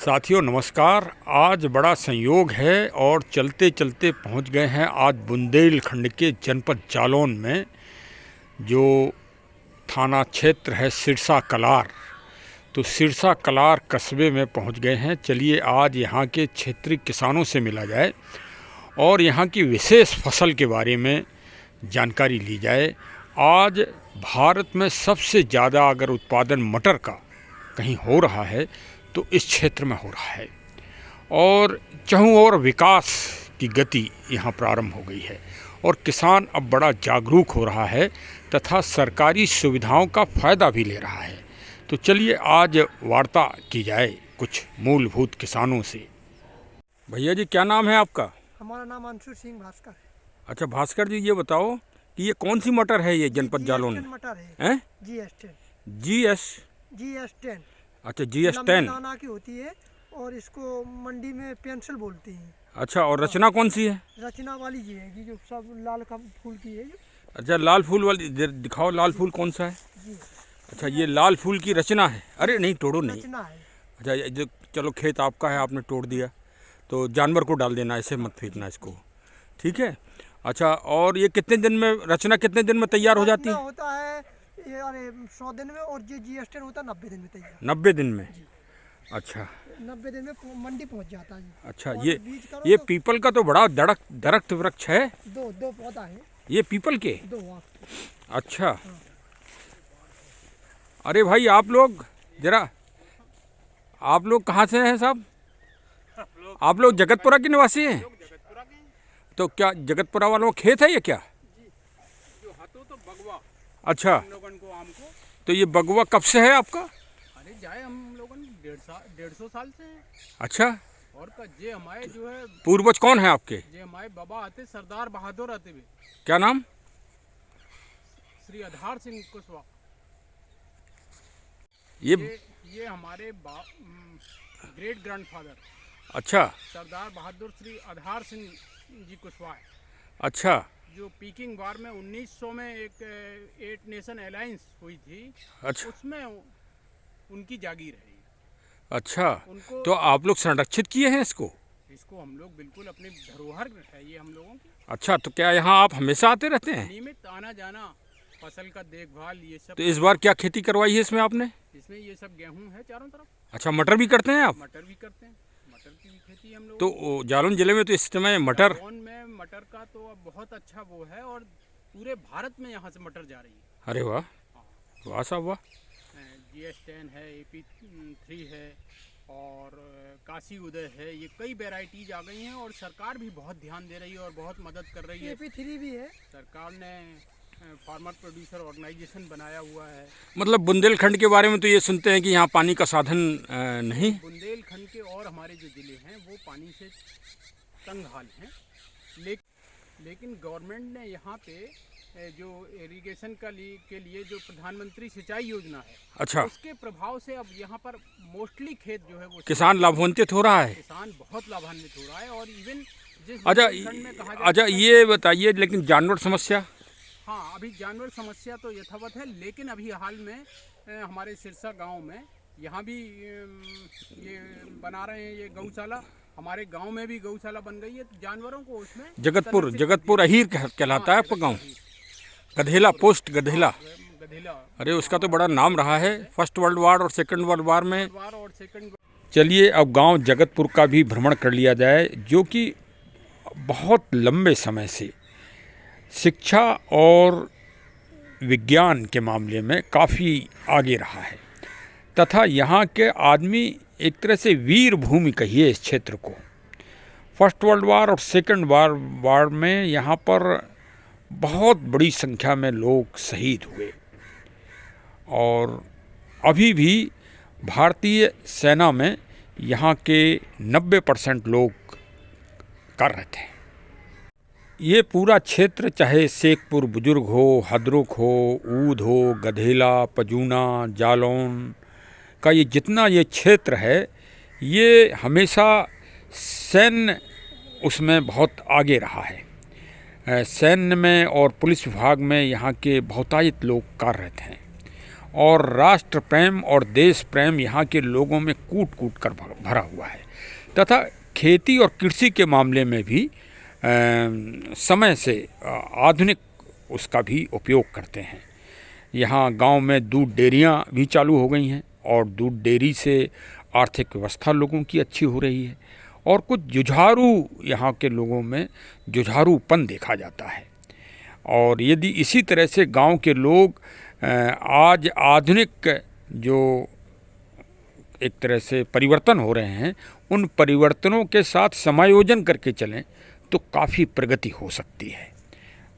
साथियों नमस्कार। आज बड़ा संयोग है और चलते चलते पहुंच गए हैं आज बुंदेलखंड के जनपद जालौन में, जो थाना क्षेत्र है सिरसा कलार। तो सिरसा कलार कस्बे में पहुंच गए हैं। चलिए आज यहाँ के क्षेत्रीय किसानों से मिला जाए और यहाँ की विशेष फसल के बारे में जानकारी ली जाए। आज भारत में सबसे ज़्यादा अगर उत्पादन मटर का कहीं हो रहा है तो इस क्षेत्र में हो रहा है और चहुं ओर विकास की गति यहाँ प्रारंभ हो गई है और किसान अब बड़ा जागरूक हो रहा है तथा सरकारी सुविधाओं का फ़ायदा भी ले रहा है। तो चलिए आज वार्ता की जाए कुछ मूलभूत किसानों से। भैया जी, क्या नाम है आपका? हमारा नाम अंशु सिंह भास्कर है। अच्छा भास्कर जी, ये बताओ कि ये कौन सी मटर है? ये जनपद जालौन में मटर है। GS10। अच्छा GS10 दाना की होती है और इसको मंडी में पेंसिल बोलते हैं। अच्छा, और रचना कौन सी है? रचना वाली जी है जो सब लाल का फूल की है। अच्छा, लाल फूल वाली दिखाओ, लाल फूल कौन सा है जी। अच्छा, ये लाल फूल की रचना है। अरे नहीं, तोड़ो नहीं। रचना है। अच्छा, ये जो चलो खेत आपका है, आपने तोड़ दिया तो जानवर को डाल देना, ऐसे मत फेंकना इसको, ठीक है। अच्छा, और ये कितने दिन में रचना कितने दिन में तैयार हो जाती है? होता है ये 100 दिन में, और जो GS10 होता है 90 दिन में तैयार। 90 दिन में? अच्छा 90 दिन में मंडी पहुंच जाता है। अच्छा, ये पीपल का तो बड़ा दरख्त वृक्ष है। दो पौधा है ये पीपल के दो। अच्छा अरे भाई, आप लोग कहाँ से हैं साहब? आप लोग जगतपुरा के निवासी हैं? तो क्या जगतपुरा वालों का खेत है ये क्या? तो बगवा। अच्छा, हम लोगन को आम को। तो ये बगवा कब से है आपका? अरे जाए हम लोगन 150 साल से है। अच्छा, और का जे हमारे जो है पूर्वज कौन है आपके? जे हमारे बाबा आते सरदार बहादुर आते हुए, क्या नाम? श्री आधार सिंह कुशवाहा। ये हमारे ग्रेट ग्रैंडफादर अच्छा सरदार बहादुर श्री आधार सिंह जी कुशवाहा है। अच्छा, जो पीकिंग वार में 1900 में एक 8 नेशन अलायंस हुई थी। अच्छा, उसमें उनकी जागीर है। अच्छा, तो आप लोग संरक्षित किए हैं इसको? हम लोग बिल्कुल अपनी धरोहर है ये हम लोगों की। अच्छा, तो क्या यहाँ आप हमेशा आते रहते हैं? नियमित आना जाना, फसल का देखभाल, ये सब। तो इस बार क्या खेती करवाई है इसमें आपने? इसमें ये सब गेहूं है चारों तरफ। अच्छा, मटर भी करते हैं आप? मटर भी करते हैं, मटर की भी खेती हम लोग। तो जालौन जिले में तो इस समय मटर में मटर का तो अब बहुत अच्छा वो है और पूरे भारत में यहाँ से मटर जा रही है। अरे वाह, वाह साहब वाह। GS10 है, AP3 है और काशी उदय है। ये कई वेराइटीज आ गई हैं और सरकार भी बहुत ध्यान दे रही है और बहुत मदद कर रही है। AP3 भी है। सरकार ने फार्मर प्रोड्यूसर ऑर्गेनाइजेशन बनाया हुआ है। मतलब बुंदेलखंड के बारे में तो ये सुनते हैं कि यहाँ पानी का साधन नहीं। बुंदेलखंड के और हमारे जो ज़िले हैं वो पानी से तंग हाल हैं, लेकिन गवर्नमेंट ने यहाँ पे जो इरिगेशन के लिए जो प्रधानमंत्री सिंचाई योजना है, अच्छा, उसके प्रभाव से अब यहाँ पर मोस्टली खेत जो है वो किसान लाभान्वित हो रहा है। किसान बहुत लाभान्वित हो रहा है और इवन अच्छा, ये बताइए, लेकिन जानवर समस्या? हाँ, अभी जानवर समस्या तो यथावत है, लेकिन अभी हाल में हमारे सिरसा गांव में यहाँ भी ये बना रहे हैं ये गौशाला। हमारे गांव में भी गौशाला बन गई है, जानवरों को उसमें जगतपुर अहीर कहलाता है आपका गांव? गधेला पोस्ट गधेला। अरे उसका तो बड़ा नाम रहा है फर्स्ट वर्ल्ड वार और सेकंड वर्ल्ड वार में। चलिए अब गांव जगतपुर का भी भ्रमण कर लिया जाए, जो कि बहुत लंबे समय से शिक्षा और विज्ञान के मामले में काफ़ी आगे रहा है तथा यहाँ के आदमी एक तरह से वीर भूमि कहिए इस क्षेत्र को। फर्स्ट वर्ल्ड वार और सेकंड वार में यहाँ पर बहुत बड़ी संख्या में लोग शहीद हुए और अभी भी भारतीय सेना में यहाँ के 90% लोग कार्यरत हैं। ये पूरा क्षेत्र चाहे शेखपुर बुजुर्ग हो, हदरुख हो, ऊध हो, गधेला, पजूना, जालौन का ये जितना ये क्षेत्र है, ये हमेशा सैन्य उसमें बहुत आगे रहा है। सैन्य में और पुलिस विभाग में यहाँ के बहुतायत लोग कार्यरत हैं और राष्ट्र प्रेम और देश प्रेम यहाँ के लोगों में कूट कूट कर भरा हुआ है। तथा खेती और कृषि के मामले में भी समय से आधुनिक उसका भी उपयोग करते हैं। यहाँ गांव में दूध डेयरियाँ भी चालू हो गई हैं और दूध डेयरी से आर्थिक व्यवस्था लोगों की अच्छी हो रही है और कुछ जुझारू यहाँ के लोगों में जुझारूपन देखा जाता है। और यदि इसी तरह से गांव के लोग आज आधुनिक जो एक तरह से परिवर्तन हो रहे हैं उन परिवर्तनों के साथ समायोजन करके चलें तो काफ़ी प्रगति हो सकती है।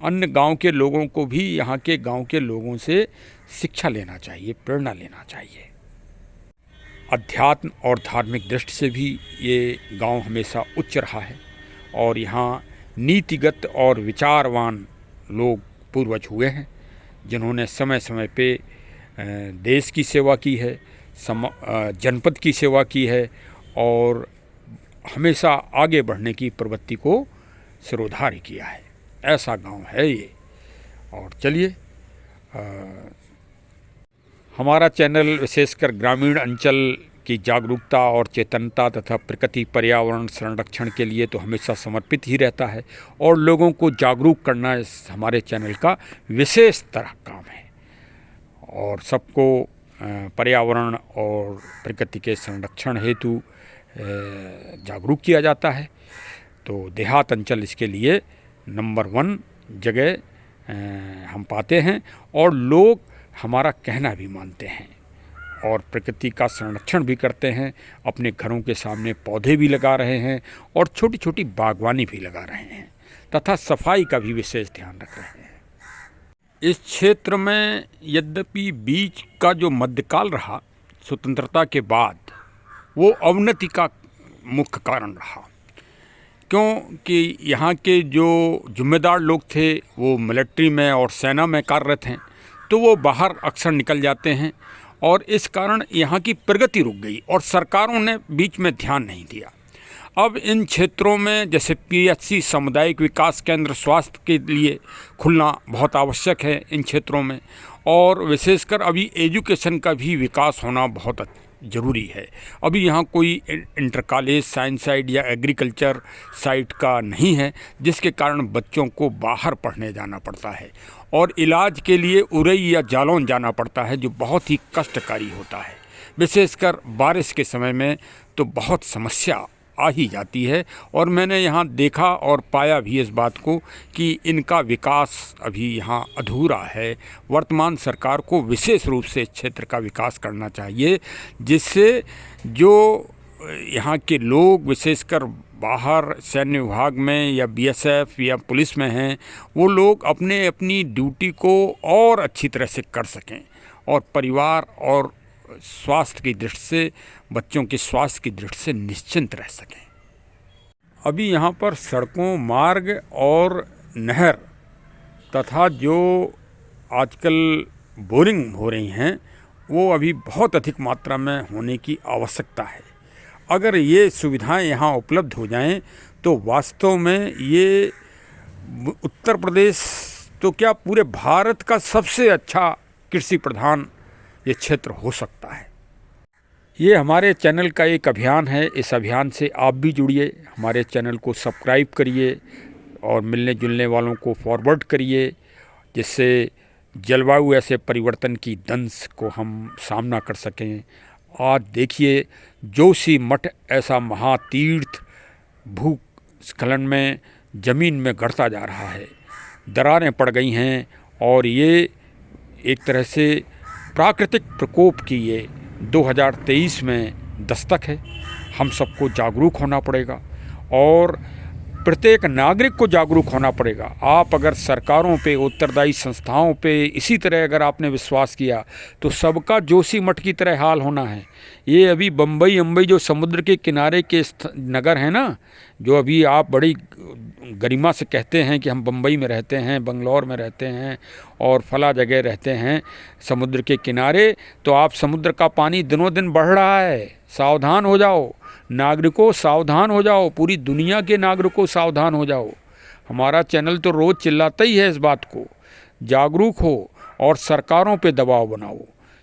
अन्य गांव के लोगों को भी यहाँ के गांव के लोगों से शिक्षा लेना चाहिए, प्रेरणा लेना चाहिए। अध्यात्म और धार्मिक दृष्टि से भी ये गांव हमेशा उच्च रहा है और यहाँ नीतिगत और विचारवान लोग पूर्वज हुए हैं जिन्होंने समय समय पे देश की सेवा की है, जनपद की सेवा की है और हमेशा आगे बढ़ने की प्रवृत्ति को सिरोधार्य किया है। ऐसा गांव है ये। और चलिए, हमारा चैनल विशेषकर ग्रामीण अंचल की जागरूकता और चेतनता तथा प्रकृति पर्यावरण संरक्षण के लिए तो हमेशा समर्पित ही रहता है और लोगों को जागरूक करना इस हमारे चैनल का विशेष तरह काम है और सबको पर्यावरण और प्रकृति के संरक्षण हेतु जागरूक किया जाता है। तो देहात अंचल इसके लिए नंबर 1 जगह हम पाते हैं और लोग हमारा कहना भी मानते हैं और प्रकृति का संरक्षण भी करते हैं। अपने घरों के सामने पौधे भी लगा रहे हैं और छोटी छोटी बागवानी भी लगा रहे हैं तथा सफाई का भी विशेष ध्यान रख रहे हैं। इस क्षेत्र में यद्यपि बीच का जो मध्यकाल रहा स्वतंत्रता के बाद वो अवनति का मुख्य कारण रहा, क्योंकि यहाँ के जो जिम्मेदार लोग थे वो मिलिट्री में और सेना में कार्यरत हैं तो वो बाहर अक्सर निकल जाते हैं और इस कारण यहाँ की प्रगति रुक गई और सरकारों ने बीच में ध्यान नहीं दिया। अब इन क्षेत्रों में जैसे PHC सामुदायिक विकास केंद्र स्वास्थ्य के लिए खुलना बहुत आवश्यक है इन क्षेत्रों में और विशेषकर अभी एजुकेशन का भी विकास होना बहुत ज़रूरी है। अभी यहाँ कोई इंटर कॉलेज साइंस साइड या एग्रीकल्चर साइट का नहीं है जिसके कारण बच्चों को बाहर पढ़ने जाना पड़ता है और इलाज के लिए उरई या जालौन जाना पड़ता है जो बहुत ही कष्टकारी होता है। विशेषकर बारिश के समय में तो बहुत समस्या आ ही जाती है और मैंने यहाँ देखा और पाया भी इस बात को कि इनका विकास अभी यहाँ अधूरा है। वर्तमान सरकार को विशेष रूप से इस क्षेत्र का विकास करना चाहिए जिससे जो यहाँ के लोग विशेषकर बाहर सैन्य विभाग में या BSF या पुलिस में हैं वो लोग अपनी ड्यूटी को और अच्छी तरह से कर सकें और परिवार और स्वास्थ्य की दृष्टि से बच्चों के स्वास्थ्य की दृष्टि से निश्चिंत रह सकें। अभी यहाँ पर सड़कों, मार्ग और नहर तथा जो आजकल बोरिंग हो रही हैं वो अभी बहुत अधिक मात्रा में होने की आवश्यकता है। अगर ये सुविधाएं यहाँ उपलब्ध हो जाएं तो वास्तव में ये उत्तर प्रदेश तो क्या पूरे भारत का सबसे अच्छा कृषि प्रधान ये क्षेत्र हो सकता है। ये हमारे चैनल का एक अभियान है। इस अभियान से आप भी जुड़िए, हमारे चैनल को सब्सक्राइब करिए और मिलने जुलने वालों को फॉरवर्ड करिए जिससे जलवायु ऐसे परिवर्तन की दंश को हम सामना कर सकें। आज देखिए जोशी मठ ऐसा महातीर्थ भूस्खलन में ज़मीन में गड़ता जा रहा है, दरारें पड़ गई हैं और ये एक तरह से प्राकृतिक प्रकोप की ये 2023 में दस्तक है। हम सबको जागरूक होना पड़ेगा और प्रत्येक नागरिक को जागरूक होना पड़ेगा। आप अगर सरकारों पे, उत्तरदायी संस्थाओं पे इसी तरह अगर आपने विश्वास किया तो सबका जोशी मठ की तरह हाल होना है। ये अभी बम्बई जो समुद्र के किनारे के नगर हैं ना, जो अभी आप बड़ी गरिमा से कहते हैं कि हम बम्बई में रहते हैं, बंगलौर में रहते हैं और फला जगह रहते हैं समुद्र के किनारे, तो आप समुद्र का पानी दिनों दिन बढ़ रहा है। सावधान हो जाओ नागरिकों, सावधान हो जाओ, पूरी दुनिया के नागरिकों सावधान हो जाओ। हमारा चैनल तो रोज़ चिल्लाता ही है इस बात को। जागरूक हो और सरकारों पे दबाव बनाओ।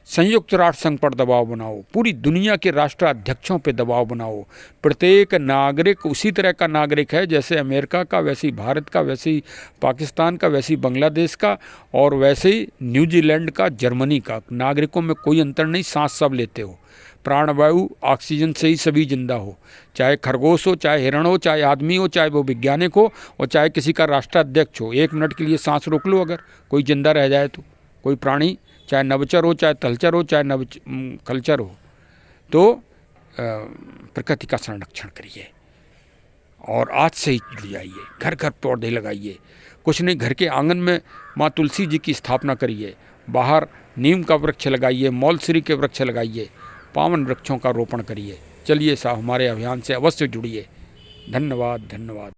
संयुक्त राष्ट्र संघ पर दबाव बनाओ, पूरी दुनिया के राष्ट्राध्यक्षों पे दबाव बनाओ। प्रत्येक नागरिक उसी तरह का नागरिक है जैसे अमेरिका का, वैसे ही भारत का, वैसे ही पाकिस्तान का, वैसे ही बांग्लादेश का और वैसे ही न्यूजीलैंड का, जर्मनी का। नागरिकों में कोई अंतर नहीं, सांस सब लेते हो। प्राणवायु ऑक्सीजन से ही सभी जिंदा हो, चाहे खरगोश हो, चाहे हिरण हो, चाहे आदमी हो, चाहे वो वैज्ञानिक हो और चाहे किसी का राष्ट्राध्यक्ष हो। 1 मिनट के लिए सांस रोक लो, अगर कोई जिंदा रह जाए तो। कोई प्राणी, चाहे नवचर हो, चाहे तलचर हो, चाहे खलचर हो, तो प्रकृति का संरक्षण करिए और आज से ही जुड़ जाइए। घर घर पौधे लगाइए। कुछ नहीं, घर के आंगन में माँ तुलसी जी की स्थापना करिए, बाहर नीम का वृक्ष लगाइए, मौलश्री के वृक्ष लगाइए, पावन वृक्षों का रोपण करिए। चलिए साहब, हमारे अभियान से अवश्य जुड़िए। धन्यवाद, धन्यवाद।